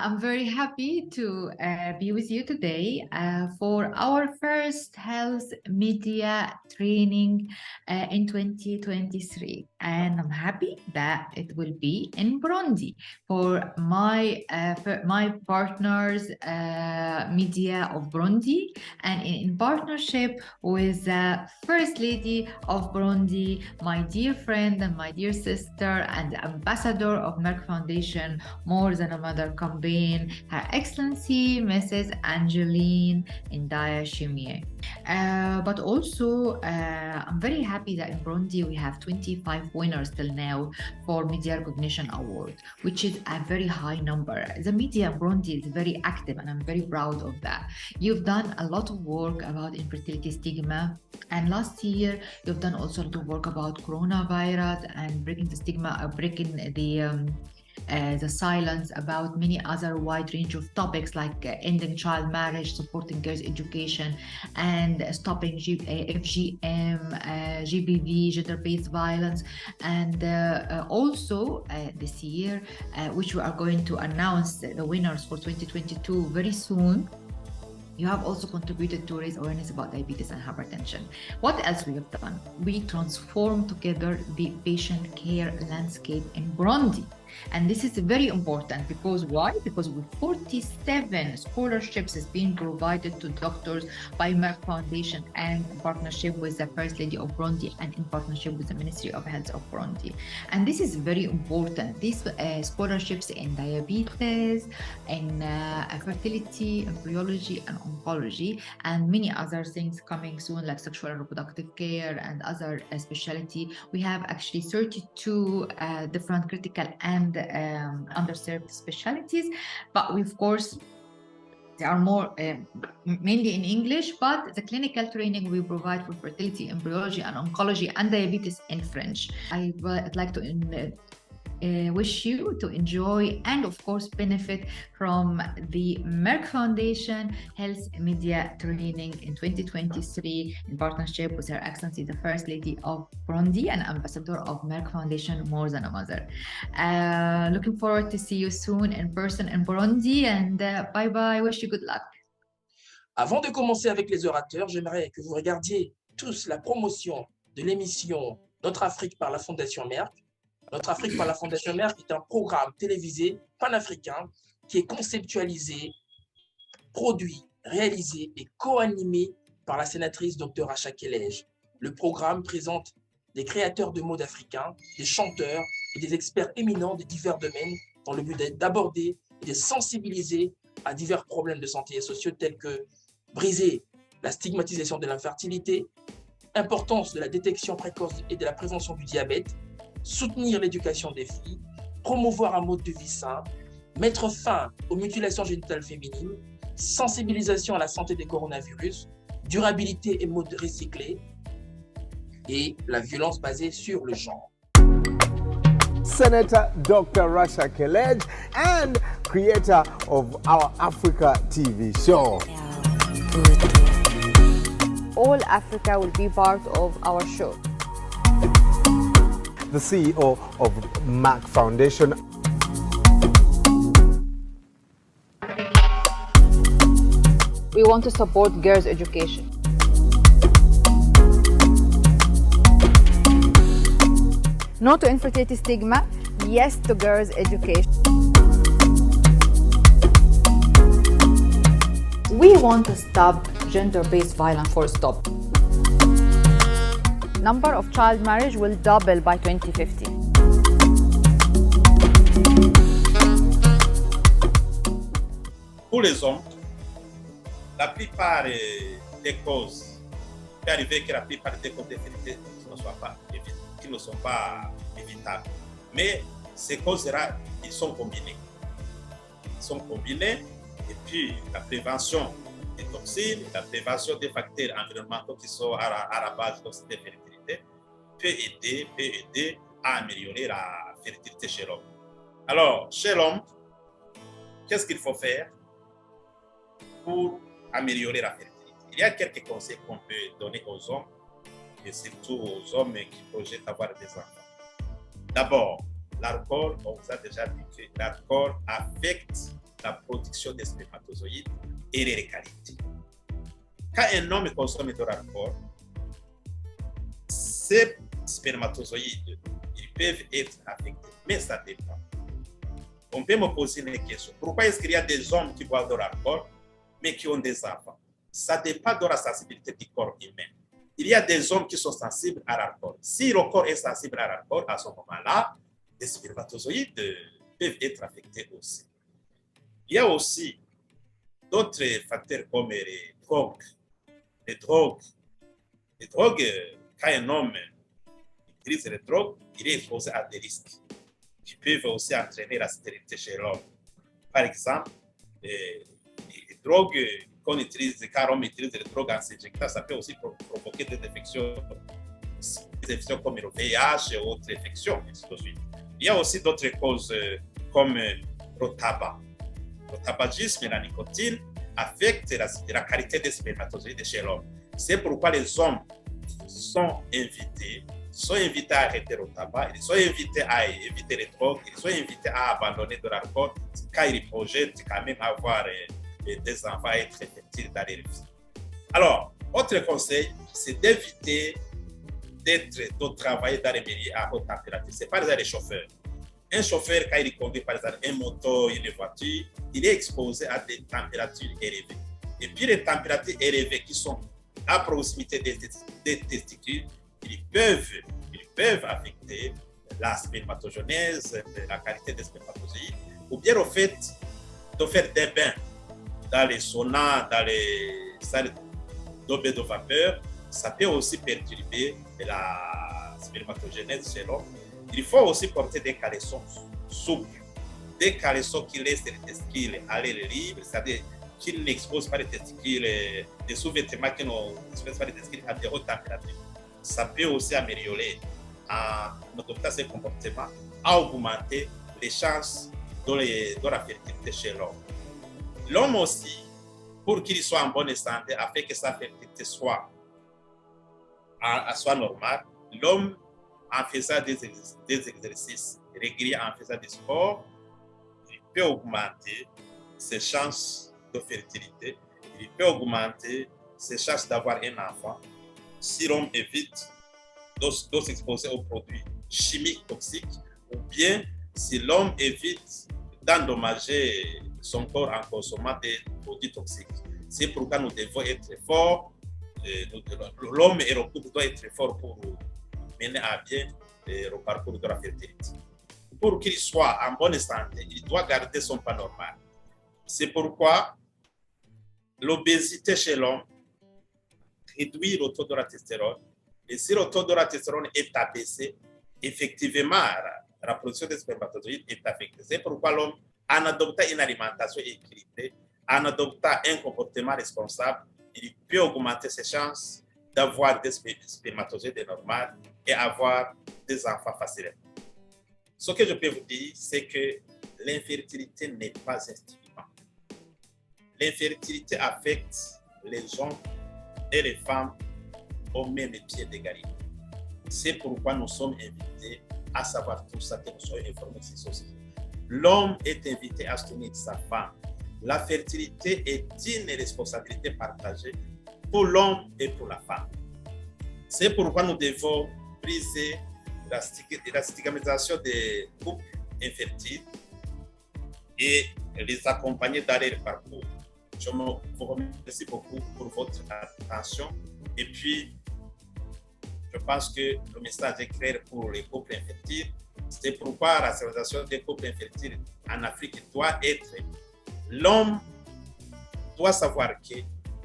I'm very happy to be with you today for our first health media training in 2023. And I'm happy that it will be in Burundi for my partners, media of Burundi, and in partnership with the First Lady of Burundi, my dear friend and my dear sister and ambassador of Merck Foundation, More Than a Mother campaign, Her Excellency Mrs. Angeline Indaya Shimier. But also, I'm very happy that in Burundi we have 25 winners till now for Media Recognition Award, which is a very high number. The media in Burundi is very active, and I'm very proud of that. You've done a lot of work about infertility stigma, and last year you've done also a lot of work about coronavirus and breaking the stigma, breaking the silence about many other wide range of topics like ending child marriage, supporting girls' education, and stopping FGM, GBV, gender-based violence. And also this year, which we are going to announce the winners for 2022 very soon, you have also contributed to raise awareness about diabetes and hypertension. What else we have done? We transformed together the patient care landscape in Burundi. And this is very important because why? Because with 47 scholarships is being provided to doctors by Merck Foundation and in partnership with the First Lady of Burundi and in partnership with the Ministry of Health of Burundi. And this is very important. These scholarships in diabetes, in fertility, embryology, and oncology, and many other things coming soon like sexual and reproductive care and other specialty. We have actually 32 different critical and underserved specialties, but we, of course, there are more mainly in English, but the clinical training we provide for fertility, embryology, and oncology and diabetes in French. I'd like to wish you to enjoy and of course benefit from the Merck Foundation Health Media Training in 2023 in partnership with Her Excellency the First Lady of Burundi and Ambassador of Merck Foundation More Than a Mother. Looking forward to see you soon in person in Burundi, and bye bye, wish you good luck. Avant de commencer avec les orateurs, j'aimerais que vous regardiez tous la promotion de l'émission Notre Afrique par la Fondation Merck. Notre Afrique par la Fondation Merck est un programme télévisé panafricain qui est conceptualisé, produit, réalisé et co-animé par la sénatrice Dr Acha Kelej. Le programme présente des créateurs de modes africains, des chanteurs et des experts éminents de divers domaines dans le but d'aborder et de sensibiliser à divers problèmes de santé et sociaux tels que briser la stigmatisation de l'infertilité, importance de la détection précoce et de la prévention du diabète, soutenir l'éducation des filles, promouvoir un mode de vie sain, mettre fin aux mutilations génitales féminines, sensibilisation à la santé des coronavirus, durabilité et mode recyclé, et la violence basée sur le genre. Senator Dr. Rasha Kelej and creator of our Africa TV show. All Africa will be part of our show. The CEO of Merck Foundation. We want to support girls' education. No to infertility stigma, yes to girls' education. We want to stop gender-based violence, full stop. Number of child marriage will double by 2050. Pour les hommes, la plupart des causes peut arriver que la plupart des causes d'infertilité ne sont pas évitables. Mais ces causes-là, ils sont combinés. Ils sont combinés et puis la prévention des toxines, la prévention des facteurs environnementaux qui sont à la base de cette infertilité peut aider à améliorer la fertilité chez l'homme. Alors, chez l'homme, qu'est-ce qu'il faut faire pour améliorer la fertilité? Il y a quelques conseils qu'on peut donner aux hommes, et surtout aux hommes qui projettent avoir des enfants. D'abord, l'alcool, on vous a déjà dit que l'alcool affecte la production des spermatozoïdes et les qualités. Quand un homme consomme de l'alcool, ces spermatozoïdes, ils peuvent être affectés, mais ça dépend. On peut me poser une question. Pourquoi est-ce qu'il y a des hommes qui boivent de l'alcool, mais qui ont des enfants? Ça dépend de la sensibilité du corps humain. Il y a des hommes qui sont sensibles à l'alcool. Si le corps est sensible à l'alcool, à ce moment-là, les spermatozoïdes peuvent être affectés aussi. Il y a aussi d'autres facteurs comme les drogues. Les drogues, quand un homme utilise les drogues, il est exposé à des risques qui peuvent aussi entraîner la stérilité chez l'homme. Par exemple, les drogues qu'on utilise, quand on utilise les drogues en s'injectant, ça peut aussi provoquer des infections comme le VIH et autres infections, ainsi de suite. Il y a aussi d'autres causes comme le tabac. Le tabagisme et la nicotine affectent la qualité des spermatozoïdes chez l'homme. C'est pourquoi les hommes sont invités à arrêter le tabac, ils sont invités à éviter les drogues, ils sont invités à abandonner de l'alcool quand ils projettent quand même avoir des enfants et être fertiles dans leur vie. Alors, autre conseil, c'est d'éviter de travailler dans les milieux à haute température. C'est par exemple les chauffeurs. Un chauffeur, quand il conduit par exemple un moto, une voiture, il est exposé à des températures élevées. Et puis les températures élevées qui sont à proximité des testicules, ils peuvent affecter la spermatogenèse, la qualité des spermatozoïdes, ou bien le fait de faire des bains dans les saunas, dans les salles d'eau de vapeur, ça peut aussi perturber la spermatogenèse chez l'homme. Il faut aussi porter des caleçons souples, des caleçons qui laissent les testicules aller libre, c'est-à-dire qui n'exposent pas les testicules, des sous-vêtements qui n'exposent pas les testicules à des hautes températures. Ça peut aussi améliorer, en adoptant ces comportements, à augmenter les chances de la fertilité chez l'homme. L'homme aussi, pour qu'il soit en bonne santé, afin que sa fertilité soit normale, l'homme, en faisant des exercices réguliers, en faisant des sports, il peut augmenter ses chances de fertilité, il peut augmenter ses chances d'avoir un enfant si l'homme évite de s'exposer aux produits chimiques toxiques ou bien si l'homme évite d'endommager son corps en consommant des produits toxiques. C'est pourquoi nous devons être forts, l'homme et le couple doivent être forts pour mener à bien le parcours de la fertilité. Pour qu'il soit en bonne santé, il doit garder son pas normal. C'est pourquoi l'obésité chez l'homme réduit le taux de la testostérone. Et si le taux de la testostérone est abaissé, effectivement, la production des spermatozoïdes est affectée. C'est pourquoi l'homme, en adoptant une alimentation équilibrée, en adoptant un comportement responsable, il peut augmenter ses chances d'avoir des spermatozoïdes normaux et avoir des enfants facilement. Ce que je peux vous dire, c'est que l'infertilité n'est pas un stigma. L'infertilité affecte les hommes et les femmes au même pied d'égalité. C'est pourquoi nous sommes invités à savoir tout ça, que nous soyons informés sur ceci. L'homme est invité à soutenir sa femme. La fertilité est une responsabilité partagée pour l'homme et pour la femme. C'est pourquoi nous devons briser la stigmatisation des couples infertiles et les accompagner dans leur parcours. Je vous remercie beaucoup pour votre attention. Et puis, je pense que le message est clair pour les couples infertiles. C'est pourquoi la stérilisation des couples infertiles en Afrique doit être... L'homme doit savoir qu'il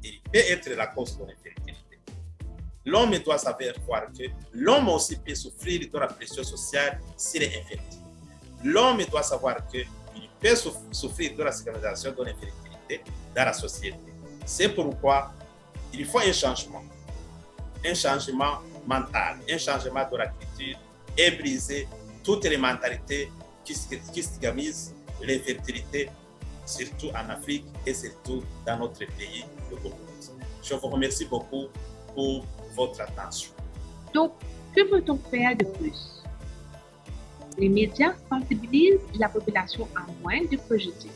peut être la cause de l'infertilité. L'homme doit savoir que l'homme aussi peut souffrir de la pression sociale s'il est infertile. L'homme doit savoir qu'il peut souffrir de la stigmatisation de l'infertilité dans la société. C'est pourquoi il faut un changement mental, un changement de la culture et briser toutes les mentalités qui stigmatisent l'infertilité, surtout en Afrique et surtout dans notre pays, le Congo. Je vous remercie beaucoup pour votre attention. Donc, que peut-on faire de plus? Les médias sensibilisent la population à moins de projeter,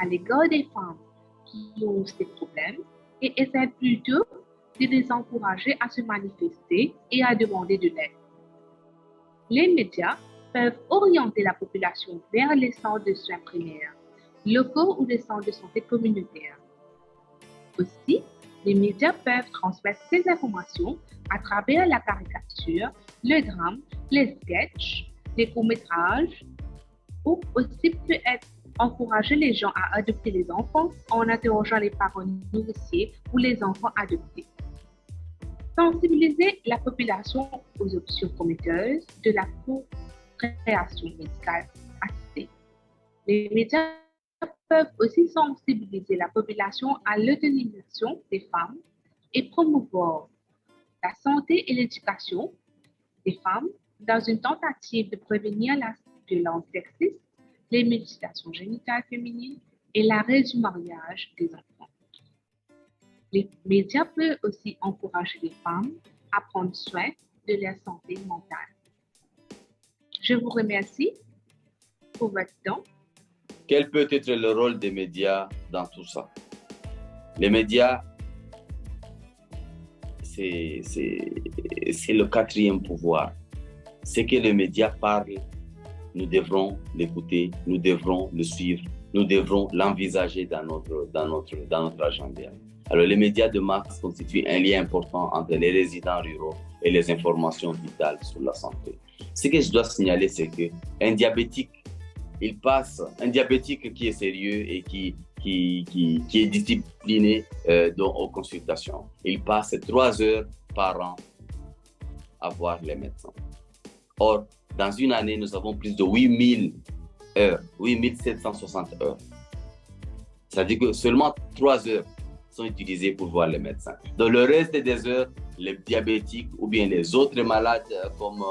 à l'égard des femmes qui ont ces problèmes et essaie plutôt de les encourager à se manifester et à demander de l'aide. Les médias peuvent orienter la population vers les centres de soins primaires, locaux ou les centres de santé communautaires. Aussi, les médias peuvent transmettre ces informations à travers la caricature, le drame, les sketchs, les courts-métrages, ou aussi peut-être encourager les gens à adopter les enfants en interrogeant les parents nourriciers ou les enfants adoptés. Sensibiliser la population aux options prometteuses de la procréation médicale assistée. Les médias peuvent aussi sensibiliser la population à l'autonomisation des femmes et promouvoir la santé et l'éducation des femmes dans une tentative de prévenir la violence sexiste, les mutilations génitales féminines et l'arrêt du mariage des enfants. Les médias peuvent aussi encourager les femmes à prendre soin de leur santé mentale. Je vous remercie pour votre temps. Quel peut être le rôle des médias dans tout ça? Les médias, c'est le quatrième pouvoir. Ce que les médias parlent, nous devrons l'écouter, nous devrons le suivre, nous devrons l'envisager dans notre agenda. Alors, les médias de masse constituent un lien important entre les résidents ruraux et les informations vitales sur la santé. Ce que je dois signaler, c'est qu'un diabétique, un diabétique qui est sérieux et qui est discipliné aux consultations, il passe 3 heures par an à voir les médecins. Or, dans une année, nous avons plus de 8000 heures, 8760 heures. C'est-à-dire que seulement 3 heures sont utilisées pour voir les médecins. Dans le reste des heures, les diabétiques ou bien les autres malades comme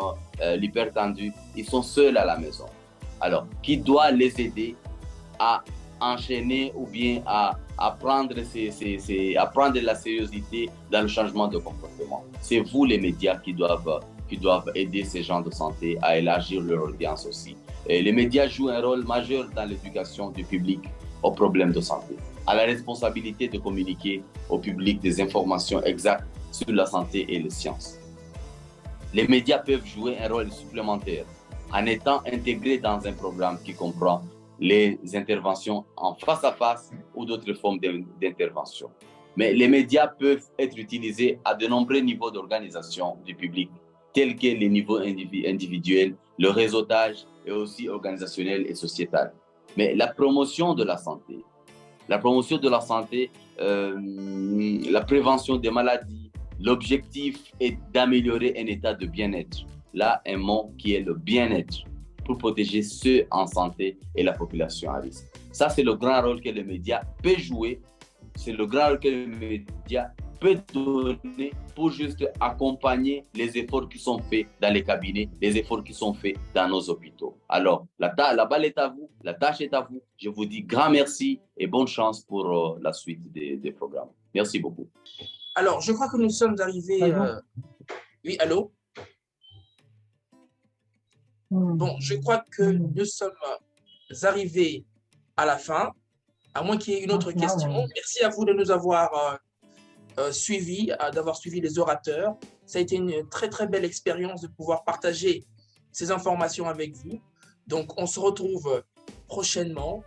l'hypertendu, ils sont seuls à la maison. Alors, qui doit les aider à enchaîner ou bien à prendre la sérieuxité dans le changement de comportement? C'est vous, les médias, qui doivent aider ces gens de santé à élargir leur audience aussi. Et les médias jouent un rôle majeur dans l'éducation du public aux problèmes de santé, à la responsabilité de communiquer au public des informations exactes sur la santé et les sciences. Les médias peuvent jouer un rôle supplémentaire en étant intégrés dans un programme qui comprend les interventions en face à face ou d'autres formes d'intervention. Mais les médias peuvent être utilisés à de nombreux niveaux d'organisation du public, tels que les niveaux individuels, le réseautage et aussi organisationnel et sociétal. Mais la promotion de la santé, la prévention des maladies, l'objectif est d'améliorer un état de bien-être. Là, un mot qui est le bien-être pour protéger ceux en santé et la population à risque. Ça, c'est le grand rôle que les médias peuvent jouer. C'est le grand rôle que les médias peuvent donner pour juste accompagner les efforts qui sont faits dans les cabinets, les efforts qui sont faits dans nos hôpitaux. Alors, la balle est à vous, la tâche est à vous. Je vous dis grand merci et bonne chance pour la suite des programmes. Merci beaucoup. Alors, je crois que nous sommes arrivés... Oui, allô? Bon, je crois que nous sommes arrivés à la fin, à moins qu'il y ait une autre question. Merci à vous de nous avoir suivis, d'avoir suivi les orateurs. Ça a été une très, très belle expérience de pouvoir partager ces informations avec vous. Donc, on se retrouve prochainement.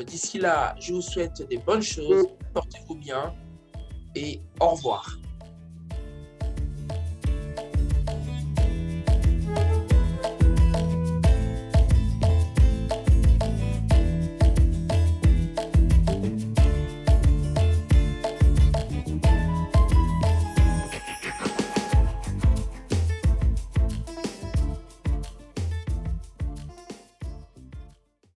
D'ici là, je vous souhaite des bonnes choses. Portez-vous bien et au revoir.